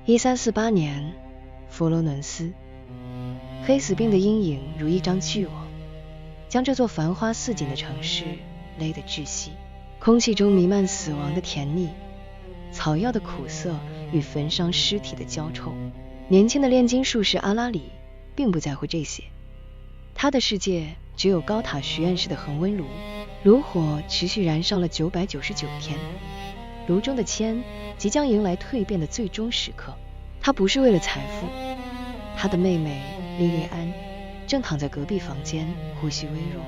1348年，佛罗伦斯，黑死病的阴影如一张巨网，将这座繁花似锦的城市勒得窒息。空气中弥漫死亡的甜腻，草药的苦涩与焚伤尸体的焦臭。年轻的炼金术士阿拉里并不在乎这些，他的世界只有高塔许愿室的恒温炉，炉火持续燃烧了999天，炉中的铅即将迎来蜕变的最终时刻。他不是为了财富，他的妹妹莉莉安正躺在隔壁房间，呼吸微弱，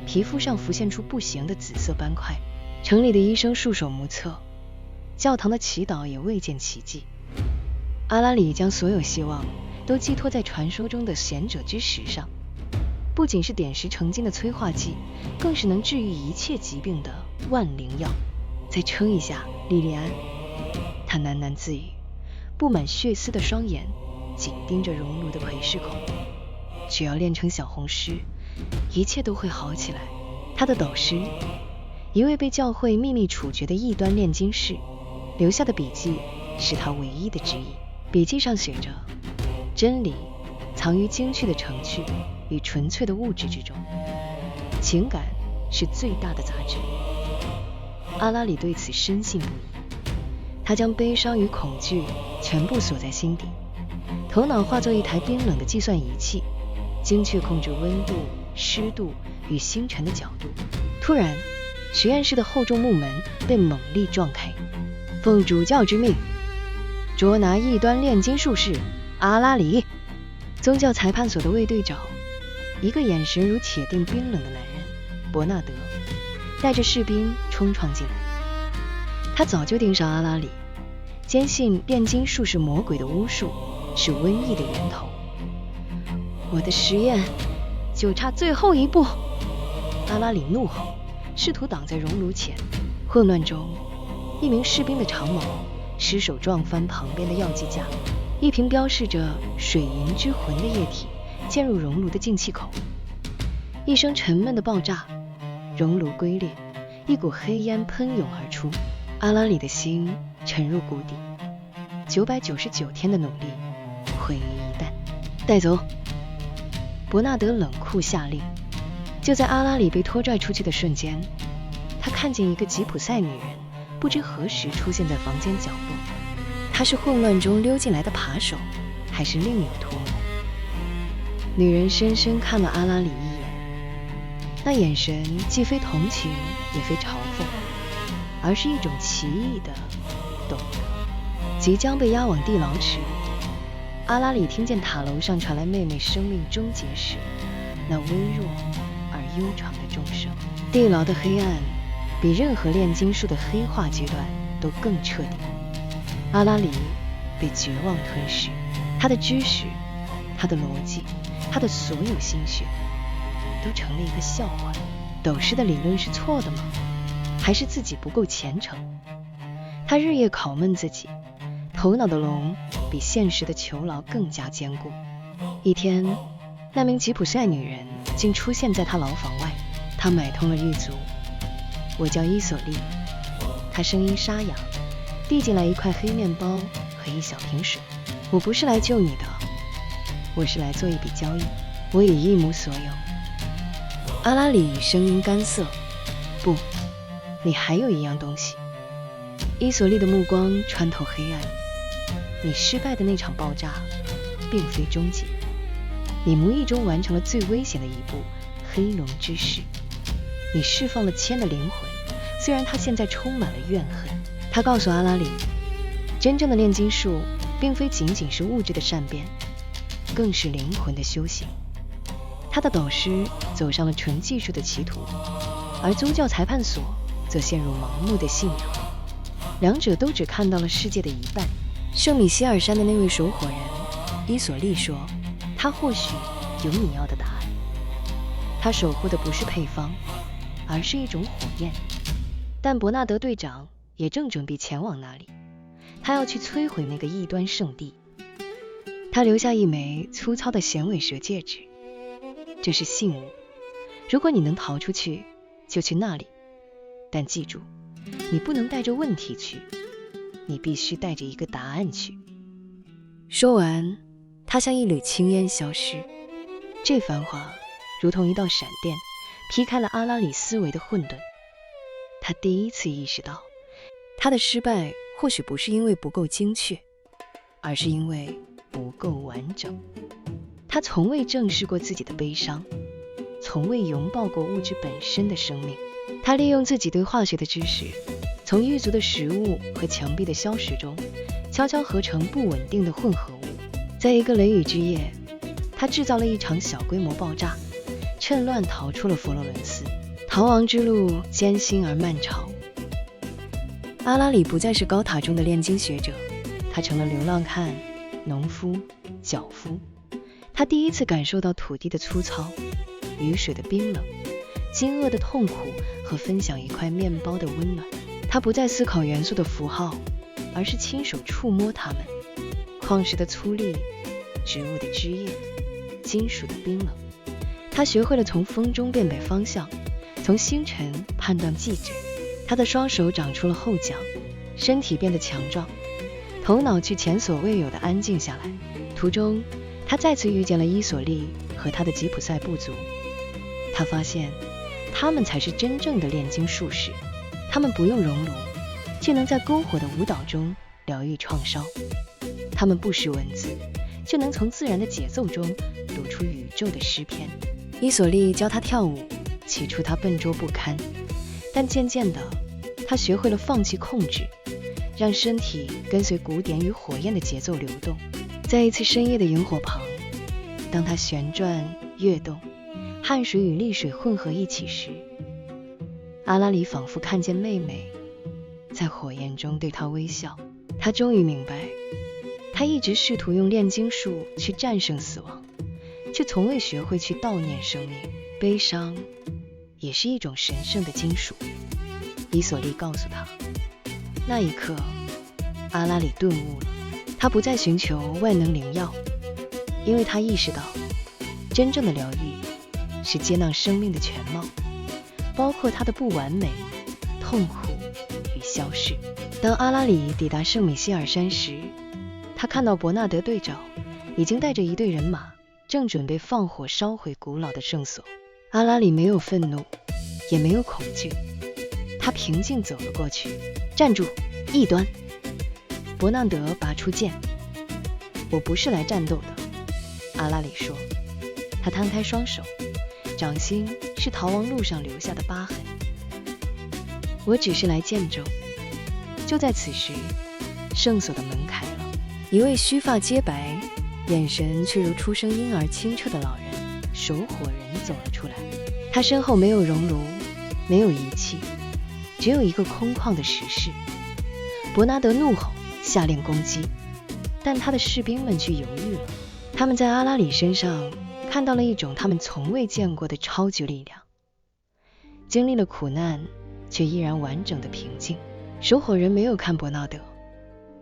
皮肤上浮现出不行的紫色斑块。城里的医生束手无策，教堂的祈祷也未见奇迹。阿拉里将所有希望都寄托在传说中的贤者之石上，不仅是点石成金的催化剂，更是能治愈一切疾病的万灵药。再撑一下，莉莉安，他喃喃自语，布满血丝的双眼紧盯着熔炉的窥视孔。只要练成小红狮，一切都会好起来。他的导师，一位被教会秘密处决的异端炼金士，留下的笔记是他唯一的指引。笔记上写着，真理藏于精确的程序与纯粹的物质之中，情感是最大的杂质。阿拉里对此深信不疑，他将悲伤与恐惧全部锁在心底，头脑化作一台冰冷的计算仪器，精确控制温度、湿度与星辰的角度。突然，实验室的厚重木门被猛力撞开，奉主教之命，捉拿异端炼金术士阿拉里。宗教裁判所的卫队长，一个眼神如铁定冰冷的男人，伯纳德，带着士兵冲撞进来。他早就盯上阿拉里，坚信炼金术是魔鬼的巫术，是瘟疫的源头。我的实验就差最后一步！阿拉里怒吼，试图挡在熔炉前。混乱中，一名士兵的长矛失手撞翻旁边的药剂架，一瓶标示着水银之魂的液体溅入熔炉的进气口，一声沉闷的爆炸，熔炉龟裂，一股黑烟喷涌而出。阿拉里的心沉入谷底，999天的努力毁于一旦。带走！伯纳德冷酷下令。就在阿拉里被拖拽出去的瞬间，他看见一个吉普赛女人不知何时出现在房间角落。她是混乱中溜进来的扒手，还是另有图谋？女人深深看了阿拉里一眼，那眼神既非同情也非嘲讽，而是一种奇异的懂得。即将被押往地牢时，阿拉里听见塔楼上传来妹妹生命终结时那微弱而悠长的钟声。地牢的黑暗比任何炼金术的黑化阶段都更彻底。阿拉里被绝望吞噬，他的知识，他的逻辑，他的所有心血都成了一个笑话。斗士的理论是错的吗？还是自己不够虔诚？他日夜拷问自己，头脑的笼比现实的囚牢更加坚固。一天，那名吉普赛女人竟出现在他牢房外，她买通了狱卒。我叫伊索莉。她声音沙哑，递进来一块黑面包和一小瓶水。我不是来救你的，我是来做一笔交易，我已一无所有。阿拉里声音干涩，不，你还有一样东西。伊索莉的目光穿透黑暗，你失败的那场爆炸并非终结，你无意中完成了最危险的一步，黑龙之誓。你释放了铅的灵魂，虽然它现在充满了怨恨。他告诉阿拉里，真正的炼金术并非仅仅是物质的善变，更是灵魂的修行。他的导师走上了纯技术的歧途，而宗教裁判所则陷入盲目的信仰，两者都只看到了世界的一半。圣米歇尔山的那位守火人伊索莉说，他或许有你要的答案。他守护的不是配方，而是一种火焰。但伯纳德队长也正准备前往那里，他要去摧毁那个异端圣地。他留下一枚粗糙的响尾蛇戒指，这是信物，如果你能逃出去，就去那里。但记住，你不能带着问题去，你必须带着一个答案去。说完，他像一缕青烟消失。这番话如同一道闪电，劈开了阿拉里思维的混沌。他第一次意识到，他的失败或许不是因为不够精确，而是因为不够完整。他从未正视过自己的悲伤，从未拥抱过物质本身的生命。他利用自己对化学的知识，从狱卒的食物和墙壁的消蚀中悄悄合成不稳定的混合物。在一个雷雨之夜，他制造了一场小规模爆炸，趁乱逃出了佛罗伦斯。逃亡之路艰辛而漫长。阿拉里不再是高塔中的炼金学者，他成了流浪汉、农夫、脚夫。他第一次感受到土地的粗糙，雨水的冰冷，饥饿的痛苦和分享一块面包的温暖。他不再思考元素的符号，而是亲手触摸它们：矿石的粗粝，植物的枝叶，金属的冰冷。他学会了从风中辨别方向，从星辰判断季节。他的双手长出了后脚，身体变得强壮，头脑却前所未有的安静下来。途中，他再次遇见了伊索利和他的吉普赛部族。他发现，他们才是真正的炼金术士。他们不用熔炉，却能在篝火的舞蹈中疗愈创伤。他们不识文字，却能从自然的节奏中读出宇宙的诗篇。伊索利教他跳舞，起初他笨拙不堪，但渐渐的，他学会了放弃控制，让身体跟随鼓点与火焰的节奏流动。在一次深夜的萤火旁，当他旋转跃动，汗水与丽水混合一起时，阿拉里仿佛看见妹妹在火焰中对他微笑。他终于明白，他一直试图用炼金术去战胜死亡，却从未学会去悼念生命。悲伤也是一种神圣的金属，伊索利告诉他。那一刻，阿拉里顿悟了。他不再寻求万能灵药，因为他意识到，真正的疗愈是接纳生命的全貌，包括它的不完美、痛苦与消逝。当阿拉里抵达圣米歇尔山时，他看到伯纳德队长已经带着一队人马，正准备放火烧毁古老的圣所。阿拉里没有愤怒，也没有恐惧，他平静走了过去。站住，异端！伯纳德拔出剑。我不是来战斗的，阿拉里说。他摊开双手，掌心是逃亡路上留下的疤痕。我只是来见证。就在此时，圣所的门开了，一位须发皆白，眼神却如出生婴儿清澈的老人守火人走了出来。他身后没有熔炉，没有仪器，只有一个空旷的石室。伯纳德怒吼，下令攻击，但他的士兵们却犹豫了。他们在阿拉里身上看到了一种他们从未见过的超级力量，经历了苦难，却依然完整的平静。守火人没有看伯纳德，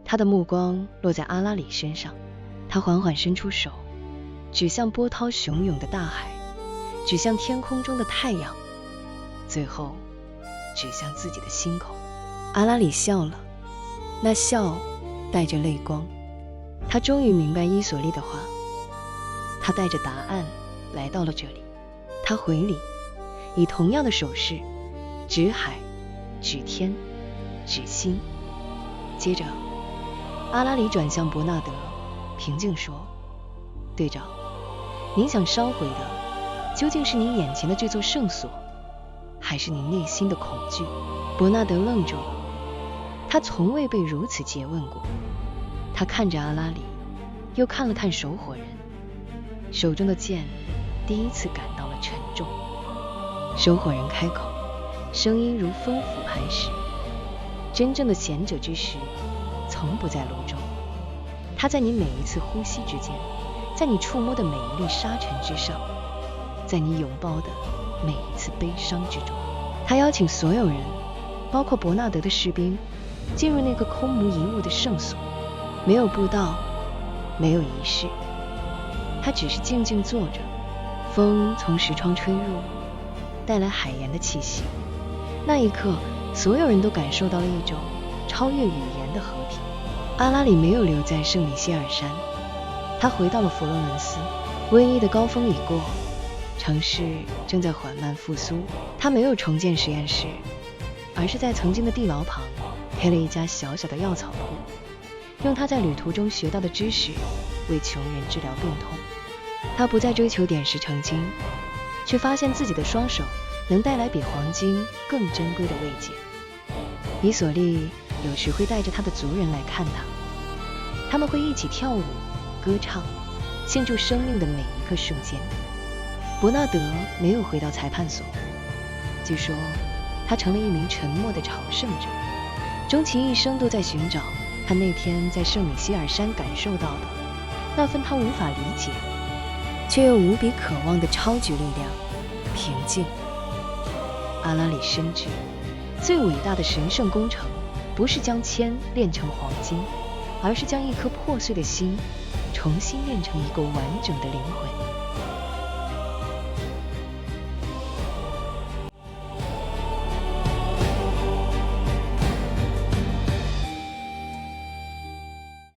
他的目光落在阿拉里身上。他缓缓伸出手，指向波涛汹涌的大海，指向天空中的太阳，最后指向自己的心口。阿拉里笑了，那笑带着泪光。他终于明白伊索利的话，他带着答案来到了这里。他回礼，以同样的手势指海、指天、指心。接着阿拉里转向伯纳德，平静说：队长，您想烧毁的究竟是你眼前的这座圣所，还是你内心的恐惧？伯纳德愣住了，他从未被如此诘问过。他看着阿拉里，又看了看守火人，手中的剑第一次感到了沉重。守火人开口，声音如风斧磐石。真正的贤者之石从不在炉中，它在你每一次呼吸之间，在你触摸的每一粒沙尘之上，在你拥抱的每一次悲伤之中。他邀请所有人，包括伯纳德的士兵，进入那个空无一物的圣所。没有布道，没有仪式，他只是静静坐着。风从石窗吹入，带来海盐的气息。那一刻，所有人都感受到了一种超越语言的和平。阿拉里没有留在圣米歇尔山，他回到了佛罗伦斯，瘟疫的高峰已过，城市正在缓慢复苏。他没有重建实验室，而是在曾经的地牢旁开了一家小小的药草铺，用他在旅途中学到的知识为穷人治疗病痛。他不再追求点石成金，却发现自己的双手能带来比黄金更珍贵的慰藉。伊索莉有时会带着他的族人来看他，他们会一起跳舞、歌唱，庆祝生命的每一个瞬间。伯纳德没有回到裁判所，据说他成了一名沉默的朝圣者，终其一生都在寻找他那天在圣米歇尔山感受到的那份他无法理解却又无比渴望的超级力量——平静。阿拉里深知，最伟大的神圣工程不是将铅炼成黄金，而是将一颗破碎的心重新炼成一个完整的灵魂。